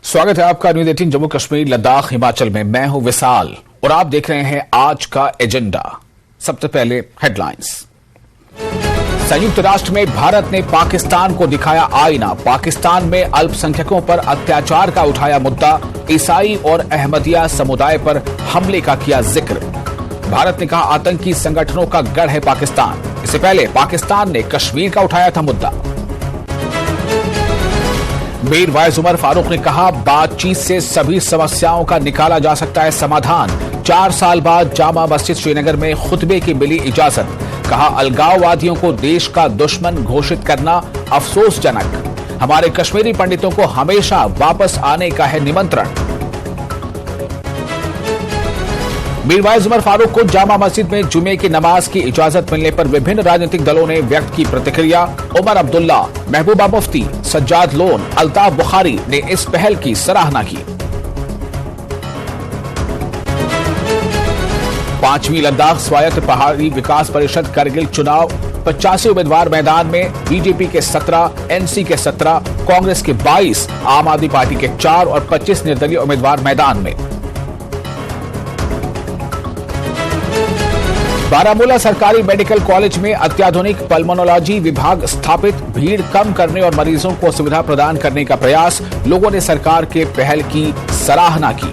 स्वागत है आपका न्यूज़ 18 जम्मू कश्मीर लद्दाख हिमाचल में। मैं हूं विशाल और आप देख रहे हैं आज का एजेंडा। सबसे पहले हेडलाइंस। संयुक्त राष्ट्र में भारत ने पाकिस्तान को दिखाया आईना। पाकिस्तान में अल्पसंख्यकों पर अत्याचार का उठाया मुद्दा। ईसाई और अहमदिया समुदाय पर हमले का किया जिक्र। भारत ने कहा आतंकी संगठनों का गढ़ है पाकिस्तान। इससे पहले पाकिस्तान ने कश्मीर का उठाया था मुद्दा। मीर वाइज उमर फारूक ने कहा बातचीत से सभी समस्याओं का निकाला जा सकता है समाधान। 4 साल बाद जामा मस्जिद श्रीनगर में खुतबे की मिली इजाजत। कहा अलगाववादियों को देश का दुश्मन घोषित करना अफसोसजनक। हमारे कश्मीरी पंडितों को हमेशा वापस आने का है निमंत्रण। मीर वाइज उमर फारूक को जामा मस्जिद में जुमे की नमाज की इजाजत मिलने पर विभिन्न राजनीतिक दलों ने व्यक्त की प्रतिक्रिया। उमर अब्दुल्ला, महबूबा मुफ्ती, सज्जाद लोन, अल्ताफ बुखारी ने इस पहल की सराहना की। 5वीं लद्दाख स्वायत्त पहाड़ी विकास परिषद करगिल चुनाव 85 उम्मीदवार मैदान में। बीजेपी के 17, एनसी के 17, कांग्रेस के 22, आम आदमी पार्टी के 4 और 25 निर्दलीय उम्मीदवार मैदान में। बारामूला सरकारी मेडिकल कॉलेज में अत्याधुनिक पल्मोनोलॉजी विभाग स्थापित। भीड़ कम करने और मरीजों को सुविधा प्रदान करने का प्रयास। लोगों ने सरकार के पहल की सराहना की।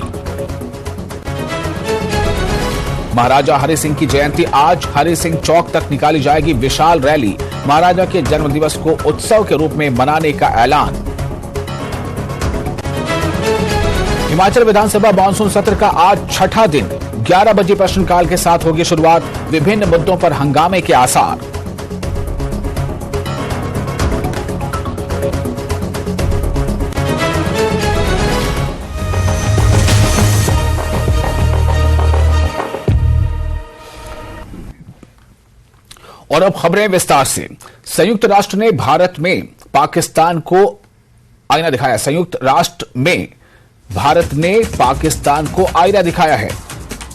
महाराजा हरि सिंह की जयंती आज। हरि सिंह चौक तक निकाली जाएगी विशाल रैली। महाराजा के जन्मदिवस को उत्सव के रूप में मनाने का ऐलान। हिमाचल विधानसभा मानसून सत्र का आज छठा दिन। 11 बजे प्रश्नकाल के साथ होगी शुरुआत। विभिन्न मुद्दों पर हंगामे के आसार। और अब खबरें विस्तार से। संयुक्त राष्ट्र ने भारत में पाकिस्तान को आईना दिखाया। संयुक्त राष्ट्र में भारत ने पाकिस्तान को आईना दिखाया है।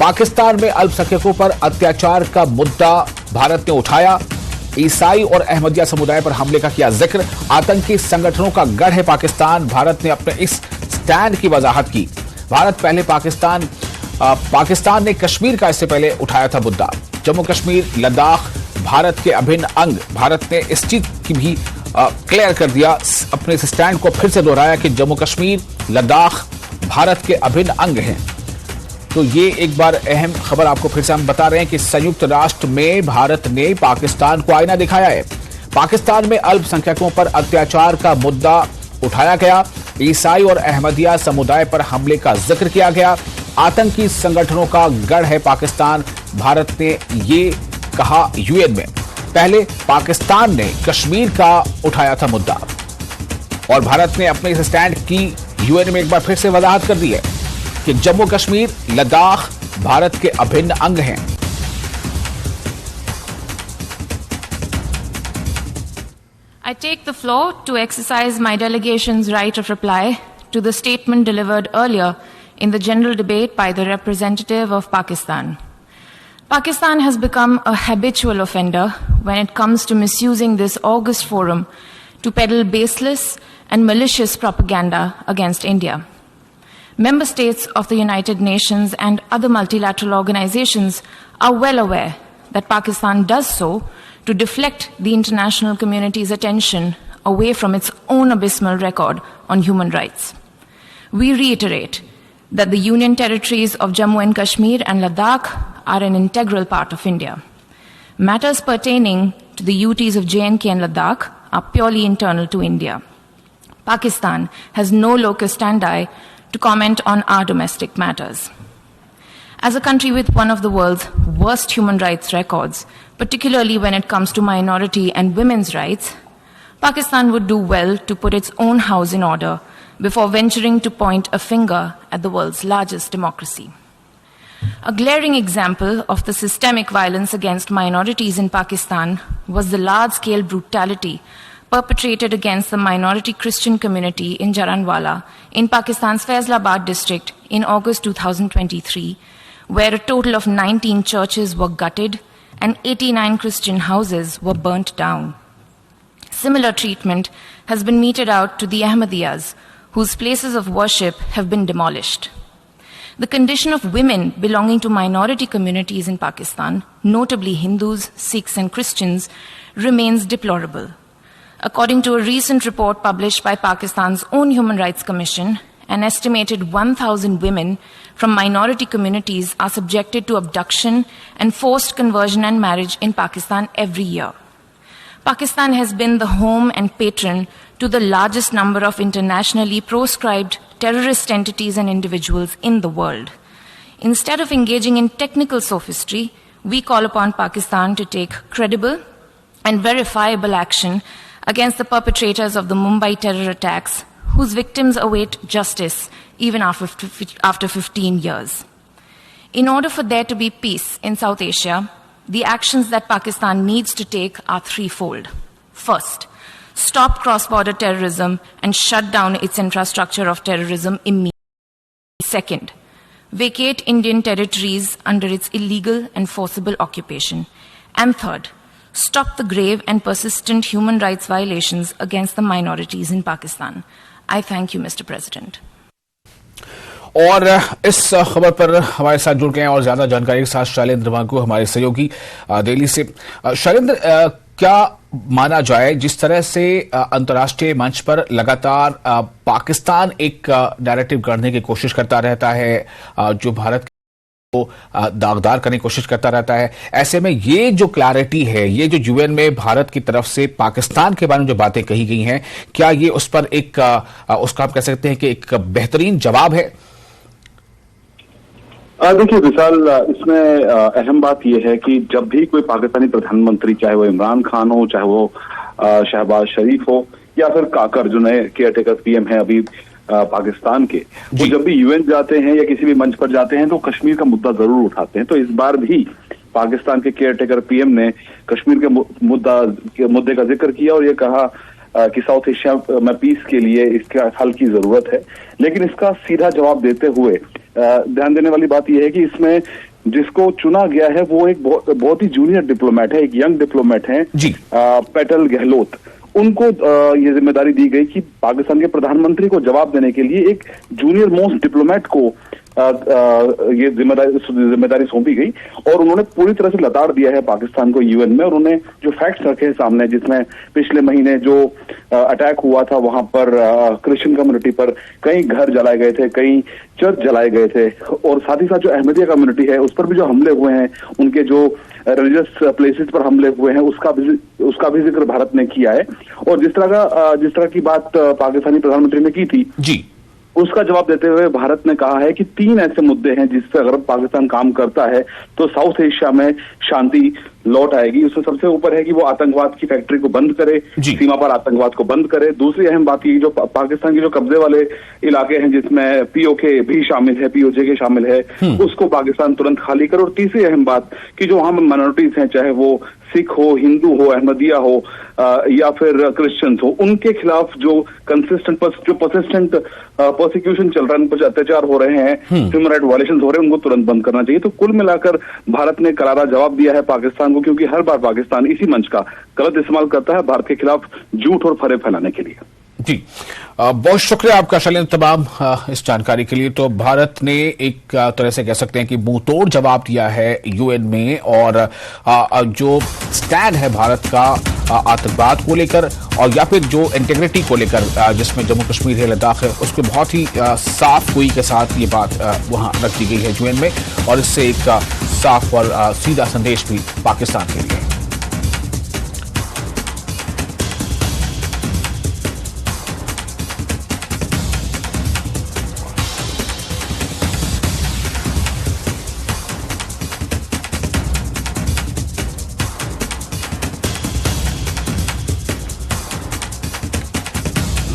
पाकिस्तान में अल्पसंख्यकों पर अत्याचार का मुद्दा भारत ने उठाया। ईसाई और अहमदिया समुदाय पर हमले का किया जिक्र। आतंकी संगठनों का गढ़ है पाकिस्तान। भारत ने अपने इस स्टैंड की वजाहत की। पाकिस्तान ने कश्मीर का इससे पहले उठाया था मुद्दा। जम्मू कश्मीर लद्दाख भारत के अभिन्न अंग। भारत ने इस चीज की भी क्लियर कर दिया, अपने इस स्टैंड को फिर से दोहराया कि जम्मू कश्मीर लद्दाख भारत के अभिन्न अंग हैं। तो ये एक बार अहम खबर आपको फिर से हम बता रहे हैं कि संयुक्त राष्ट्र में भारत ने पाकिस्तान को आईना दिखाया है। पाकिस्तान में अल्पसंख्यकों पर अत्याचार का मुद्दा उठाया गया। ईसाई और अहमदिया समुदाय पर हमले का जिक्र किया गया। आतंकी संगठनों का गढ़ है पाकिस्तान। भारत ने ये कहा यूएन में। पहले पाकिस्तान ने कश्मीर का उठाया था मुद्दा और भारत ने अपने इस स्टैंड की यूएन में एक बार फिर से वजाहत कर दी है कि जम्मू कश्मीर लद्दाख भारत के अभिन्न अंग हैं। I take the floor to exercise my delegation's right of reply to the statement delivered earlier in the general debate by the representative of Pakistan. Pakistan has become a habitual offender when it comes to misusing this august forum to peddle baseless and malicious propaganda against India. Member states of the United Nations and other multilateral organizations are well aware that Pakistan does so to deflect the international community's attention away from its own abysmal record on human rights. We reiterate that the Union territories of Jammu and Kashmir and Ladakh are an integral part of India. Matters pertaining to the UTs of J&K and Ladakh are purely internal to India. Pakistan has no locus standi to comment on our domestic matters. As a country with one of the world's worst human rights records, particularly when it comes to minority and women's rights, Pakistan would do well to put its own house in order before venturing to point a finger at the world's largest democracy. A glaring example of the systemic violence against minorities in Pakistan was the large-scale brutality perpetrated against the minority Christian community in Jaranwala in Pakistan's Faisalabad district in August 2023, where a total of 19 churches were gutted and 89 Christian houses were burnt down. Similar treatment has been meted out to the Ahmadiyas, whose places of worship have been demolished. The condition of women belonging to minority communities in Pakistan, notably Hindus, Sikhs, and Christians, remains deplorable. According to a recent report published by Pakistan's own Human Rights Commission, an estimated 1,000 women from minority communities are subjected to abduction and forced conversion and marriage in Pakistan every year. Pakistan has been the home and patron to the largest number of internationally proscribed terrorist entities and individuals in the world. Instead of engaging in technical sophistry, we call upon Pakistan to take credible and verifiable action against the perpetrators of the Mumbai terror attacks, whose victims await justice even after 15 years. In order for there to be peace in South Asia, the actions that Pakistan needs to take are threefold. First, stop cross-border terrorism and shut down its infrastructure of terrorism immediately. Second, vacate Indian territories under its illegal and forcible occupation. And third, stop the grave and persistent human rights violations against the minorities in Pakistan. I thank you, Mr. President. और इस खबर पर हमारे साथ जुड़ गए हैं और ज्यादा जानकारी के साथ शैलेंद्र वांकू, हमारे सहयोगी दिल्ली से। शैलेंद्र, क्या माना जाए जिस तरह से अंतर्राष्ट्रीय मंच पर लगातार पाकिस्तान एक नैरेटिव गढ़ने की कोशिश करता रहता है, जो भारत को दागदार करने की कोशिश करता रहता है, ऐसे में ये जो क्लैरिटी है, ये जो यूएन में भारत की तरफ से पाकिस्तान के बारे में जो बातें कही गई हैं, क्या ये उस पर एक उसका आप कह सकते हैं कि एक बेहतरीन जवाब है? देखिए विशाल, इसमें अहम बात यह है कि जब भी कोई पाकिस्तानी प्रधानमंत्री, चाहे वो इमरान खान हो, चाहे वो शहबाज शरीफ हो, या फिर काकर जो नए केयरटेकर पीएम है अभी पाकिस्तान के, वो जब भी यूएन जाते हैं या किसी भी मंच पर जाते हैं तो कश्मीर का मुद्दा जरूर उठाते हैं। तो इस बार भी पाकिस्तान के केयरटेकर पीएम ने कश्मीर के मुद्दे का जिक्र किया और ये कहा कि साउथ एशिया में पीस के लिए इसका हल की जरूरत है। लेकिन इसका सीधा जवाब देते हुए ध्यान देने वाली बात यह है कि इसमें जिसको चुना गया है वो एक बहुत ही जूनियर डिप्लोमेट है, एक यंग डिप्लोमेट है, पेटल गहलोत। उनको ये जिम्मेदारी दी गई कि पाकिस्तान के प्रधानमंत्री को जवाब देने के लिए एक जूनियर मोस्ट डिप्लोमेट को ये जिम्मेदारी सौंपी गई और उन्होंने पूरी तरह से लताड़ दिया है पाकिस्तान को यूएन में। और उन्होंने जो फैक्ट्स रखे हैं सामने, जिसमें पिछले महीने जो अटैक हुआ था वहां पर क्रिश्चियन कम्युनिटी पर कई घर जलाए गए थे, कई चर्च जलाए गए थे, और साथ ही साथ जो अहमदिया कम्युनिटी है उस पर भी जो हमले हुए हैं, उनके जो रिलीजियस प्लेसेस पर हमले हुए हैं, उसका भी जिक्र भारत ने किया है। और जिस तरह की बात पाकिस्तानी प्रधानमंत्री ने की थी जी, उसका जवाब देते हुए भारत ने कहा है कि 3 ऐसे मुद्दे हैं जिस पर अगर पाकिस्तान काम करता है तो साउथ एशिया में शांति लौट आएगी। उसमें सबसे ऊपर है कि वो आतंकवाद की फैक्ट्री को बंद करे, सीमा पर आतंकवाद को बंद करे। दूसरी अहम बात ये, जो पाकिस्तान के जो कब्जे वाले इलाके हैं जिसमें पीओके भी शामिल है, पीओजे शामिल है, उसको पाकिस्तान तुरंत खाली करे। और तीसरी अहम बात कि जो वहां माइनॉरिटीज हैं, चाहे वो सिख हो, हिंदू हो, अहमदिया हो या फिर क्रिश्चियंस हो, उनके खिलाफ जो परसिस्टेंट प्रोसिक्यूशन चल रहा है, उन पर अत्याचार हो रहे हैं, ह्यूमन राइट वायलेशन हो रहे हैं, उनको तुरंत बंद करना चाहिए। तो कुल मिलाकर भारत ने करारा जवाब दिया है पाकिस्तान को, क्योंकि हर बार पाकिस्तान इसी मंच का गलत इस्तेमाल करता है भारत के खिलाफ झूठ और फरेब फैलाने के लिए। जी, बहुत शुक्रिया आपका शैलेंद्र तमाम इस जानकारी के लिए। तो भारत ने एक तरह से कह सकते हैं कि मुंह तोड़ जवाब दिया है यूएन में, और जो स्टैंड है भारत का आतंकवाद को लेकर और या फिर जो इंटीग्रिटी को लेकर, जिसमें जम्मू कश्मीर है, लद्दाख है, उसको बहुत ही साफ गोई के साथ ये बात वहां रख दी गई है यूएन में, और इससे एक साफ और सीधा संदेश भी पाकिस्तान के लिए।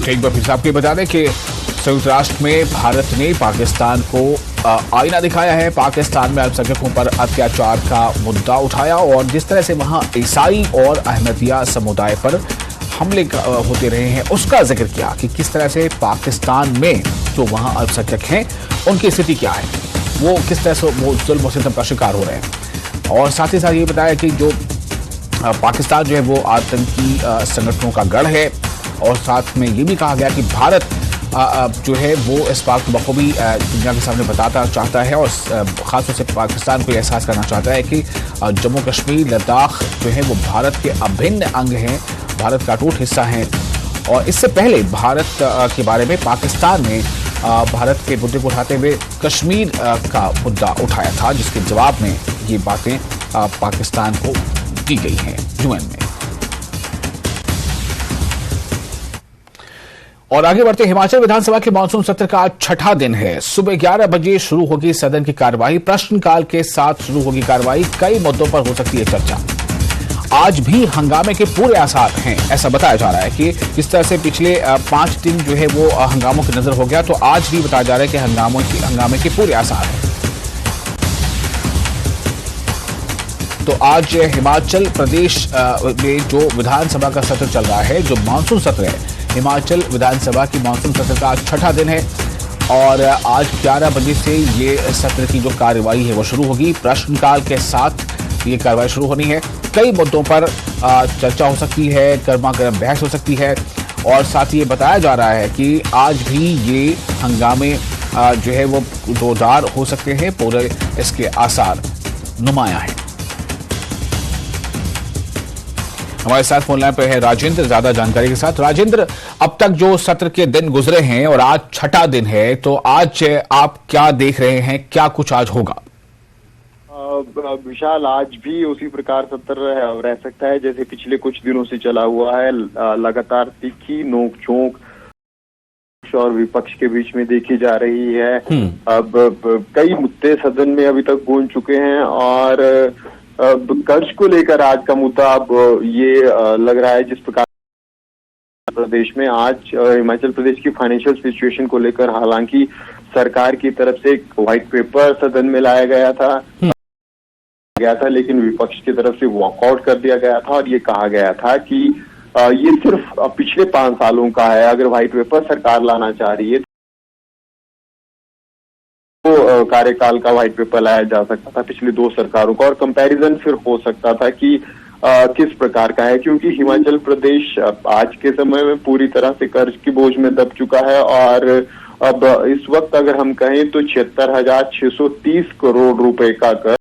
एक बार फिर से आपको बता दें कि संयुक्त राष्ट्र में भारत ने पाकिस्तान को आईना दिखाया है, पाकिस्तान में अल्पसंख्यकों पर अत्याचार का मुद्दा उठाया और जिस तरह से वहां ईसाई और अहमदिया समुदाय पर हमले होते रहे हैं उसका जिक्र किया कि किस तरह से पाकिस्तान में जो वहां अल्पसंख्यक हैं उनकी स्थिति क्या है, वो किस तरह से वो जुल्म और सितम का शिकार हो रहे हैं। और साथ ही साथ ये बताया कि जो पाकिस्तान जो है वो आतंकी संगठनों का गढ़ है, और साथ में ये भी कहा गया कि भारत जो है वो इस बात को बखूबी दुनिया के सामने बताना चाहता है और खासतौर से पाकिस्तान को एहसास करना चाहता है कि जम्मू कश्मीर लद्दाख जो है वो भारत के अभिन्न अंग हैं, भारत का अटूट हिस्सा हैं। और इससे पहले भारत के बारे में पाकिस्तान ने भारत के मुद्दे को उठाते हुए कश्मीर का मुद्दा उठाया था, जिसके जवाब में ये बातें पाकिस्तान को दी गई हैं यूएन में। और आगे बढ़ते, हिमाचल विधानसभा के मानसून सत्र का आज छठा दिन है। सुबह 11 बजे शुरू होगी सदन की कार्यवाही, प्रश्नकाल के साथ शुरू होगी कार्यवाही। कई मुद्दों पर हो सकती है चर्चा। आज भी हंगामे के पूरे आसार हैं, ऐसा बताया जा रहा है कि जिस तरह से पिछले 5 दिन जो है वो हंगामों की नजर हो गया, तो आज भी बताया जा रहा है कि हंगामे के पूरे आसार हैं। तो आज हिमाचल प्रदेश में जो विधानसभा का सत्र चल रहा है, जो मानसून सत्र है, हिमाचल विधानसभा की मानसून सत्र का आज छठा दिन है और आज 11 बजे से ये सत्र की जो कार्यवाही है वो शुरू होगी। प्रश्नकाल के साथ ये कार्यवाही शुरू होनी है। कई मुद्दों पर चर्चा हो सकती है, गर्मागर्म बहस हो सकती है और साथ ही ये बताया जा रहा है कि आज भी ये हंगामे जो है वो जोरदार हो सकते हैं। पूरे इसके आसार नुमाया हैं। हमारे साथ फोन लाइन पर है राजेंद्र, ज्यादा जानकारी के साथ। राजेंद्र, अब तक जो सत्र के दिन गुजरे हैं और आज छठा दिन है, तो आज आप क्या देख रहे हैं, क्या कुछ आज होगा? विशाल, आज भी उसी प्रकार सत्र रह सकता है जैसे पिछले कुछ दिनों से चला हुआ है। लगातार तीखी नोक-झोंक और विपक्ष के बीच में देखी जा रही है। अब कई मुद्दे सदन में अभी तक गूंज चुके हैं और कर्ज को लेकर आज का मुद्दा अब ये लग रहा है जिस प्रकार प्रदेश में आज हिमाचल प्रदेश की फाइनेंशियल सिचुएशन को लेकर हालांकि सरकार की तरफ से एक व्हाइट पेपर सदन में लाया गया था, लेकिन विपक्ष की तरफ से वॉकआउट कर दिया गया था और ये कहा गया था कि ये सिर्फ पिछले 5 सालों का है। अगर व्हाइट पेपर सरकार लाना चाह रही है तो कार्यकाल का व्हाइट पेपर लाया जा सकता था पिछली 2 सरकारों का और कंपैरिजन फिर हो सकता था कि किस प्रकार का है, क्योंकि हिमाचल प्रदेश आज के समय में पूरी तरह से कर्ज की बोझ में दब चुका है और अब इस वक्त अगर हम कहें तो 76,630 करोड़ रुपए का कर्ज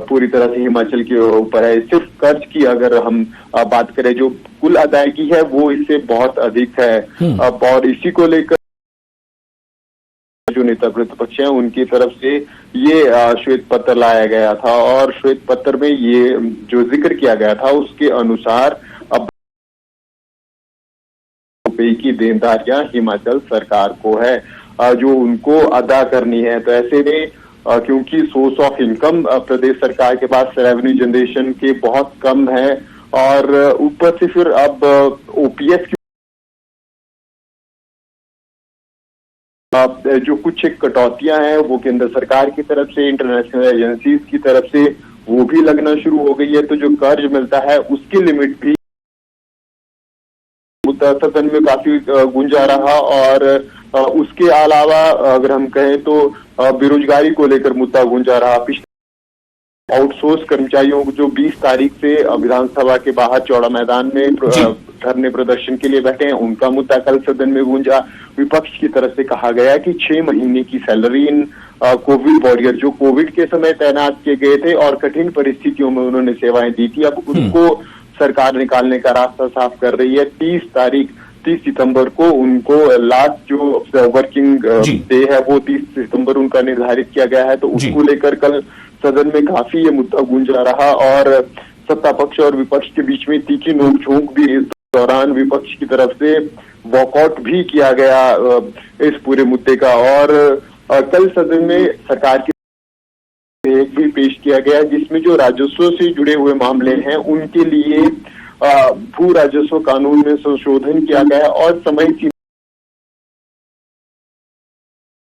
पूरी तरह से हिमाचल के ऊपर है। सिर्फ कर्ज की अगर हम बात करें, जो कुल अदायगी है वो इससे बहुत अधिक है और इसी को लेकर जो नेता प्रतिपक्ष हैं उनकी तरफ से ये श्वेत पत्र लाया गया था और श्वेत पत्र में ये जो जिक्र किया गया था उसके अनुसार अब रुपए की देनदारियां हिमाचल सरकार को है जो उनको अदा करनी है। तो ऐसे में क्योंकि सोर्स ऑफ इनकम प्रदेश सरकार के पास रेवेन्यू जनरेशन के बहुत कम है और ऊपर से फिर अब ओपीएस जो कुछ एक कटौतियां हैं वो केंद्र सरकार की तरफ से, इंटरनेशनल एजेंसीज की तरफ से वो भी लगना शुरू हो गई है। तो जो कर्ज मिलता है उसकी लिमिट भी सदन में काफी गुंजा रहा और उसके अलावा अगर हम कहें तो बेरोजगारी को लेकर मुद्दा गुंजा रहा। पिछले आउटसोर्स कर्मचारियों को जो 20 तारीख से विधानसभा के बाहर चौड़ा मैदान में धरने प्रदर्शन के लिए बैठे हैं, उनका मुद्दा कल सदन में गूंजा। विपक्ष की तरफ से कहा गया कि 6 महीने की सैलरी इन कोविड वॉरियर जो कोविड के समय तैनात किए गए थे और कठिन परिस्थितियों में उन्होंने सेवाएं दी थी, अब उनको सरकार निकालने का रास्ता साफ कर रही है। 30 सितंबर को उनको लास्ट जो वर्किंग डे है वो 30 सितंबर उनका निर्धारित किया गया है। तो उसको लेकर कल सदन में काफी ये मुद्दा गूंजा रहा और सत्ता पक्ष और विपक्ष के बीच में तीखी नोक-झोंक भी इस दौरान विपक्ष की तरफ से वॉकआउट भी किया गया इस पूरे मुद्दे का। और कल सदन में सरकार की एक भी पेश किया गया जिसमें जो राजस्व से जुड़े हुए मामले हैं उनके लिए भू राजस्व कानून में संशोधन किया गया और समय सीमा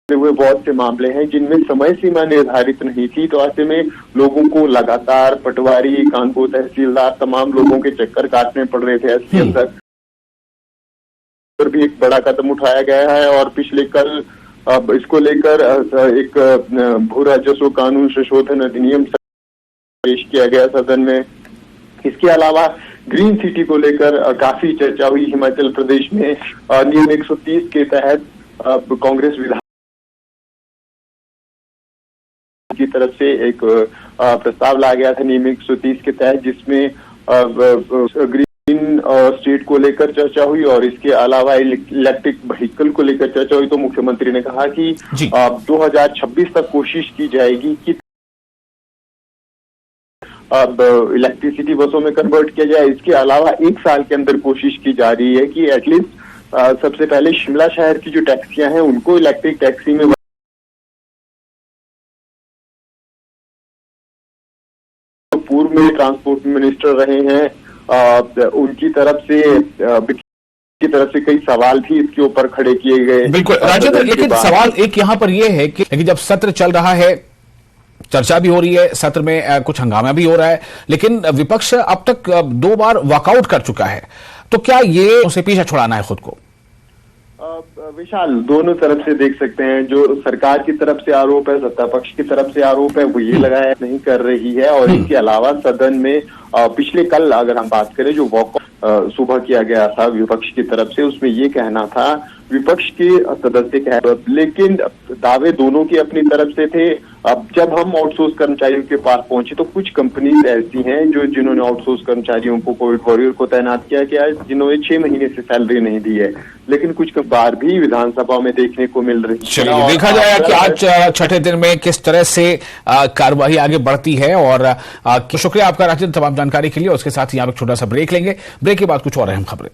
हुए बहुत से मामले हैं जिनमें समय सीमा निर्धारित नहीं थी। तो ऐसे में लोगों को लगातार पटवारी, कानपुर तहसीलदार, तमाम लोगों के चक्कर काटने पड़ रहे थे। एसडीएम तक पर भी एक बड़ा कदम उठाया गया है और पिछले कल अब इसको लेकर एक भू राजस्व कानून संशोधन अधिनियम पेश किया गया सदन में। इसके अलावा ग्रीन सिटी को लेकर काफी चर्चा हुई। हिमाचल प्रदेश में नियम 130 के तहत कांग्रेस विधायक की तरफ से एक प्रस्ताव लाया गया था नियम 130 के तहत, जिसमें ग्रीन स्टेट को लेकर चर्चा हुई और इसके अलावा इलेक्ट्रिक व्हीकल को लेकर चर्चा हुई। तो मुख्यमंत्री ने कहा कि 2026 तक कोशिश की जाएगी कि अब इलेक्ट्रिसिटी बसों में कन्वर्ट किया जाए। इसके अलावा 1 साल के अंदर कोशिश की जा रही है कि एटलीस्ट सबसे पहले शिमला शहर की जो टैक्सियां हैं उनको इलेक्ट्रिक टैक्सी में पूर्व में ट्रांसपोर्ट मिनिस्टर रहे हैं उनकी तरफ से कई सवाल भी इसके ऊपर खड़े किए गए। बिल्कुल राजेंद्र, लेकिन सवाल एक यहाँ पर यह है कि जब सत्र चल रहा है, चर्चा भी हो रही है, सत्र में कुछ हंगामा भी हो रहा है, लेकिन विपक्ष अब तक 2 बार वॉकआउट कर चुका है, तो क्या ये उसे पीछे छुड़ाना है खुद को? विशाल, दोनों तरफ से देख सकते हैं। जो सरकार की तरफ से आरोप है, सत्ता पक्ष की तरफ से आरोप है, वो ये लगाया नहीं कर रही है। और इसके अलावा सदन में पिछले कल अगर हम बात करें, जो वॉकआउट सुबह किया गया था विपक्ष की तरफ से, उसमें ये कहना था विपक्ष के सदस्य कह, लेकिन दावे दोनों की अपनी तरफ से थे। अब जब हम आउटसोर्स कर्मचारियों के पास पहुंचे तो कुछ कंपनीज ऐसी हैं जिन्होंने आउटसोर्स कर्मचारियों को कोविड वॉरियर को तैनात किया गया, जिन्होंने 6 महीने से सैलरी नहीं दी है, लेकिन कुछ बार भी विधानसभा में देखने को मिल रही है। चलिए देखा जाएगा कि आज छठे दिन में किस तरह से कार्यवाही आगे बढ़ती है। और शुक्रिया आपका राजेंद्र तमाम जानकारी के लिए। उसके साथ ही आप एक छोटा सा ब्रेक लेंगे, ब्रेक के बाद कुछ और अहम खबरें।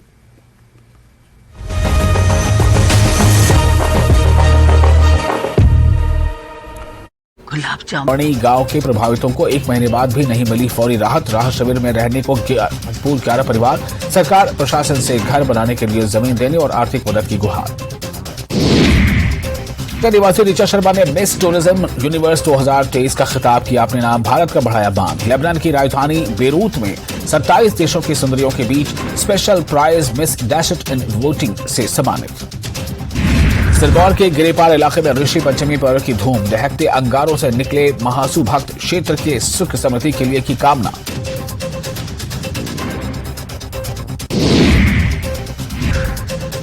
मणि गांव के प्रभावितों को 1 महीने बाद भी नहीं मिली फौरी राहत। राहत शिविर में रहने को मजबूर 11 परिवार। सरकार प्रशासन से घर बनाने के लिए जमीन देने और आर्थिक मदद की गुहार। निवासी ऋचा शर्मा ने मिस टूरिज्म यूनिवर्स 2023 का खिताब किया अपने नाम। भारत का बढ़ाया बांध। लेबनान की राजधानी बेरूत में 27 देशों की सुंदरियों के बीच स्पेशल प्राइज मिस डैशट इन वोटिंग से सम्मानित। सिरमौर के गिरिपार इलाके में ऋषि पंचमी पर्व की धूम। दहकते अंगारों से निकले महासु भक्त। क्षेत्र के सुख समृद्धि के लिए की कामना।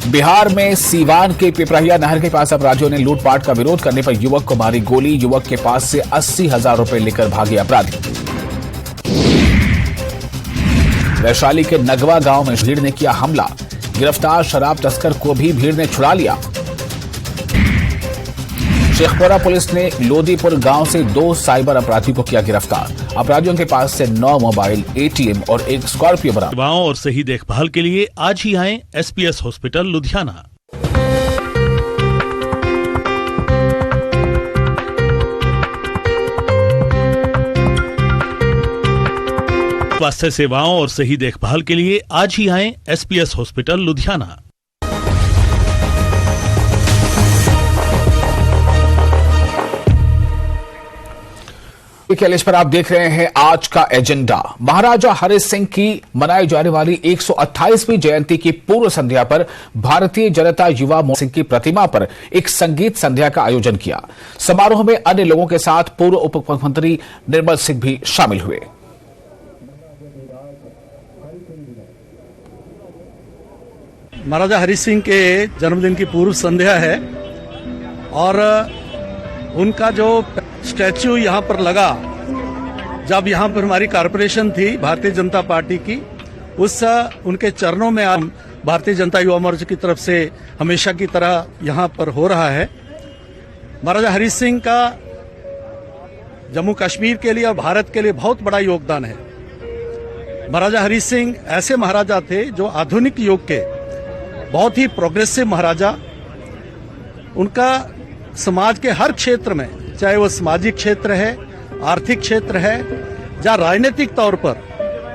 बिहार में सीवान के पिपरहिया नहर के पास अपराधियों ने लूटपाट का विरोध करने पर युवक को मारी गोली। युवक के पास से 80,000 रुपए लेकर भागे अपराधी। वैशाली के नगवा गांव में भीड़ ने किया हमला। गिरफ्तार शराब तस्कर को भी भीड़ ने छुड़ा लिया। शेखपुरा पुलिस ने लोदीपुर गांव से 2 साइबर अपराधी को किया गिरफ्तार। अपराधियों के पास से 9 मोबाइल, ATM और एक स्कॉर्पियो बरामद। सेवाओं और सही देखभाल के लिए आज ही आएं SPS हॉस्पिटल लुधियाना। स्वास्थ्य सेवाओं और सही देखभाल के लिए आज ही आएं SPS हॉस्पिटल लुधियाना। कैलेश पर आप देख रहे हैं आज का एजेंडा। महाराजा हरि सिंह की मनाई जाने वाली 128वीं जयंती की पूर्व संध्या पर भारतीय जनता युवा मोर्चा सिंह की प्रतिमा पर एक संगीत संध्या का आयोजन किया। समारोह में अन्य लोगों के साथ पूर्व उप मुख्यमंत्री निर्मल सिंह भी शामिल हुए। महाराजा हरि सिंह के जन्मदिन की पूर्व संध्या है और उनका जो स्टैच्यू यहाँ पर लगा, जब यहाँ पर हमारी कारपोरेशन थी भारतीय जनता पार्टी की, उस उनके चरणों में हम भारतीय जनता युवा मोर्चा की तरफ से हमेशा की तरह यहाँ पर हो रहा है। महाराजा हरि सिंह का जम्मू कश्मीर के लिए और भारत के लिए बहुत बड़ा योगदान है। महाराजा हरि सिंह ऐसे महाराजा थे जो आधुनिक युग के बहुत ही प्रोग्रेसिव महाराजा। उनका समाज के हर क्षेत्र में, चाहे वो सामाजिक क्षेत्र है, आर्थिक क्षेत्र है, या राजनीतिक तौर पर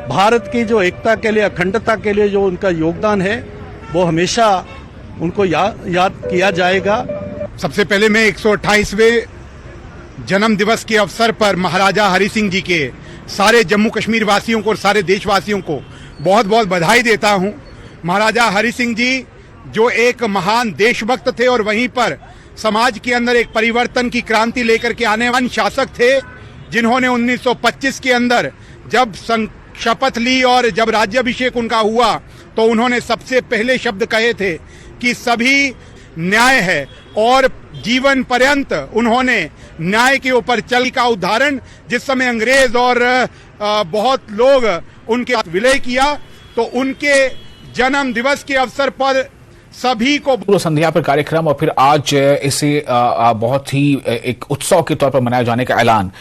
भारत की जो एकता के लिए, अखंडता के लिए जो उनका योगदान है, वो हमेशा उनको याद किया जाएगा। सबसे पहले मैं 128वें जन्म दिवस के अवसर पर महाराजा हरि सिंह जी के सारे जम्मू कश्मीर वासियों को और सारे देशवासियों को बहुत बहुत बधाई देता हूं। महाराजा हरि सिंह जी जो एक महान देशभक्त थे और वहीं पर समाज के अंदर एक परिवर्तन की क्रांति लेकर के आने वाले शासक थे, जिन्होंने 1925 के अंदर जब शपथ ली और जब राज्याभिषेक उनका हुआ तो उन्होंने सबसे पहले शब्द कहे थे कि सभी न्याय है, और जीवन पर्यंत उन्होंने न्याय के ऊपर चल का उदाहरण, जिस समय अंग्रेज और बहुत लोग उनके विलय किया, तो उनके जन्म दिवस के अवसर पर सभी को पूर्व संध्या पर कार्यक्रम और फिर आज इसे बहुत ही एक उत्सव के तौर पर मनाए जाने का ऐलान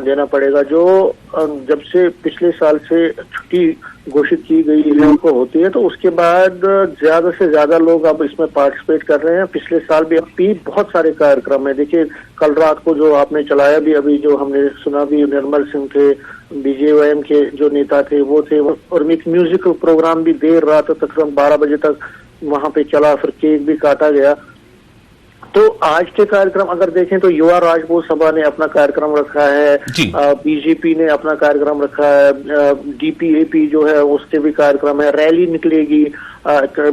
देना पड़ेगा। जो जब से पिछले साल से छुट्टी घोषित की गई है उनको होती है, तो उसके बाद ज्यादा से ज्यादा लोग अब इसमें पार्टिसिपेट कर रहे हैं। पिछले साल भी बहुत सारे कार्यक्रम है। देखिए कल रात को जो आपने चलाया भी, अभी जो हमने सुना भी, निर्मल सिंह थे, बीजेवाईएम के जो नेता थे वो थे, और एक म्यूजिकल प्रोग्राम भी देर रात तकरीबन 12 बजे तक वहां पे चला, फिर केक भी काटा गया। तो आज के कार्यक्रम अगर देखें तो युवा राजपूत सभा ने अपना कार्यक्रम रखा है, बीजेपी ने अपना कार्यक्रम रखा है, डीपीएपी जो है उसके भी कार्यक्रम है, रैली निकलेगी,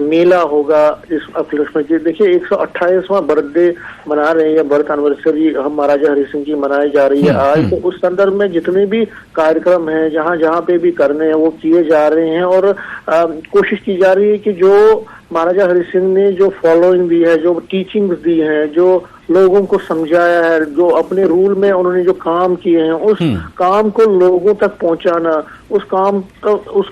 मेला होगा इस उपलक्ष्य में। देखिए 128वां बर्थडे मना रहे हैं, बर्थ एनिवर्सरी हम महाराजा हरि सिंह की मनाई जा रही है आज। तो उस संदर्भ में जितने भी कार्यक्रम हैं जहां जहां पे भी करने हैं वो किए जा रहे हैं, और कोशिश की जा रही है कि जो महाराजा हरि सिंह ने जो फॉलोइंग दी है, जो टीचिंग्स दी हैं, जो लोगों को समझाया है, जो अपने रूल में उन्होंने जो काम किए हैं, उस काम को लोगों तक पहुंचाना, उस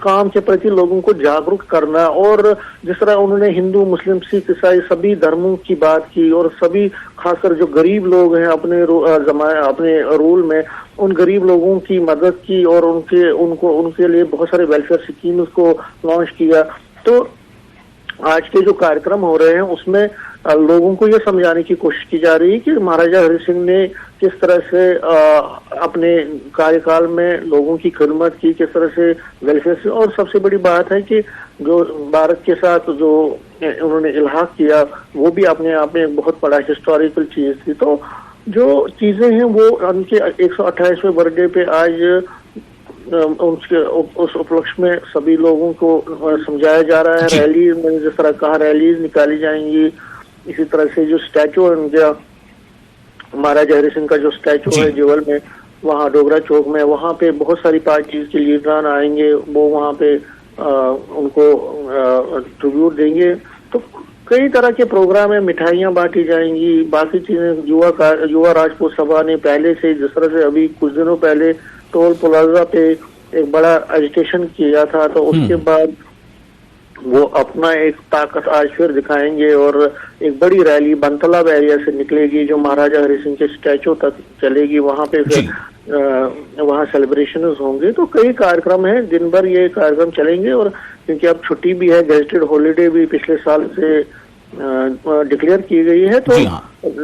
काम के प्रति लोगों को जागरूक करना, और जिस तरह उन्होंने हिंदू, मुस्लिम, सिख, ईसाई सभी धर्मों की बात की, और सभी खासकर जो गरीब लोग हैं अपने रूल में, उन गरीब लोगों की मदद की, और उनके लिए बहुत सारे वेलफेयर स्कीम्स को लॉन्च किया। तो आज के जो कार्यक्रम हो रहे हैं उसमें लोगों को ये समझाने की कोशिश की जा रही है कि महाराजा हरि सिंह ने किस तरह से अपने कार्यकाल में लोगों की खिदमत की, किस तरह से वेलफेयर से, और सबसे बड़ी बात है कि जो भारत के साथ जो उन्होंने इल्हाक किया वो भी अपने आप में एक बहुत बड़ा हिस्टोरिकल चीज थी। तो जो चीजें हैं वो उनके 128वें बर्थडे पे आज उस उपलक्ष्य में सभी लोगों को समझाया जा रहा है। रैली, मैंने जिस तरह कहा, रैलीज निकाली जाएंगी। इसी तरह से जो स्टैचू है उनका, महाराजा हरि सिंह का जो स्टैचू है जेवल में, वहाँ डोगरा चौक में, वहाँ पे बहुत सारी पार्टीज के लीडरान आएंगे, वो वहाँ पे उनको ट्रिब्यूट देंगे। तो कई तरह के प्रोग्राम है, मिठाइयाँ बांटी जाएंगी, बाकी चीजें। युवा राजपूत सभा ने पहले से, जिस तरह से अभी कुछ दिनों पहले टोल प्लाजा पे एक बड़ा एजिटेशन किया था, तो उसके बाद वो अपना एक ताकत आज फिर दिखाएंगे, और एक बड़ी रैली बनतलाब एरिया से निकलेगी जो महाराजा हरि सिंह के स्टैचू तक चलेगी। वहां पे फिर वहां सेलिब्रेशन होंगे। तो कई कार्यक्रम हैं, दिन भर ये कार्यक्रम चलेंगे, और क्योंकि अब छुट्टी भी है, गेजेटेड हॉलीडे भी पिछले साल से डिक्लेयर की गई है, तो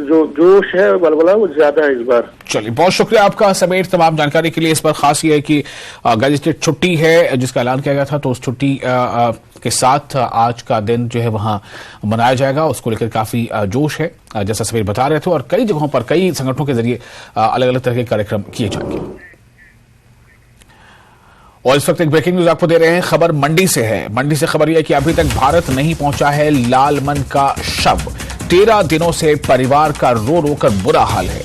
जो जोश है, बलबला वो ज्यादा है इस बार। चलिए, बहुत शुक्रिया आपका समेत तमाम जानकारी के लिए। इस पर खास ये है कि गजेटेड छुट्टी है जिसका ऐलान किया गया था, तो उस छुट्टी के साथ आज का दिन जो है वहां मनाया जाएगा, उसको लेकर काफी जोश है, जैसा समीर बता रहे थे, और कई जगहों पर कई संगठनों के जरिए अलग अलग तरह के कार्यक्रम किए जाएंगे। और इस वक्त एक ब्रेकिंग न्यूज आपको दे रहे हैं, खबर मंडी से है। मंडी से खबर यह है कि अभी तक भारत नहीं पहुंचा है लालमन का शव। 13 दिनों से परिवार का रो रो कर बुरा हाल है।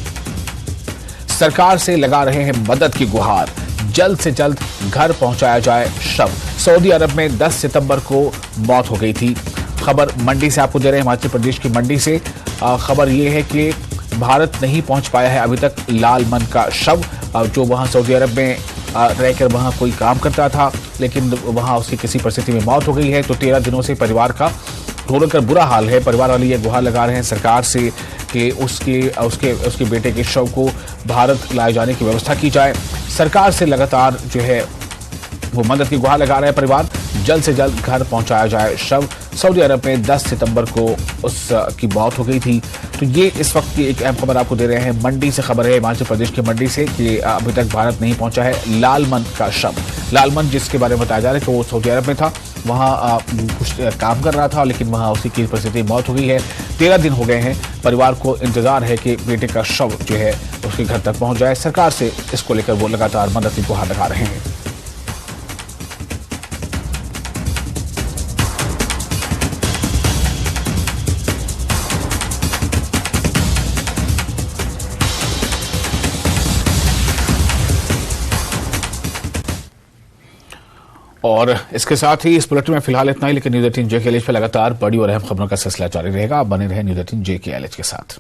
सरकार से लगा रहे हैं मदद की गुहार, जल्द से जल्द घर पहुंचाया जाए शव। सऊदी अरब में 10 सितंबर को मौत हो गई थी। खबर मंडी से आपको दे रहे हैं, हिमाचल प्रदेश की मंडी से। खबर यह है कि भारत नहीं पहुंच पाया है अभी तक लालमन का शव, जो वहां सऊदी अरब में रहकर वहां कोई काम करता था, लेकिन वहां उसकी किसी परिस्थिति में मौत हो गई है। तो 13 दिनों से परिवार का रो कर बुरा हाल है। परिवार वाले ये गुहार लगा रहे हैं सरकार से कि उसके बेटे के शव को भारत लाए जाने की व्यवस्था की जाए। सरकार से लगातार जो है वो मदद की गुहार लगा रहे हैं परिवार, जल्द से जल्द घर पहुंचाया जाए शव। सऊदी अरब में 10 सितंबर को उसकी मौत हो गई थी। तो ये इस वक्त की एक अहम खबर आपको दे रहे हैं। मंडी से खबर है, हिमाचल प्रदेश की मंडी से, कि अभी तक भारत नहीं पहुंचा है लालमन का शव। लालमन जिसके बारे में बताया जा रहा है कि वो सऊदी अरब में था, वहाँ कुछ काम कर रहा था, लेकिन वहाँ उसकी किसी परिस्थिति मौत हो गई है। 13 दिन हो गए हैं, परिवार को इंतजार है कि बेटे का शव जो है उसके घर तक पहुंच जाए। सरकार से इसको लेकर वो लगातार मदद की गुहार लगा रहे हैं। और इसके साथ ही इस बुलेटिन में फिलहाल इतना ही, लेकिन न्यूज 18 JKLH पे लगातार बड़ी और अहम खबरों का सिलसिला जारी रहेगा। आप बने रहे न्यूज 18 JKLH के साथ।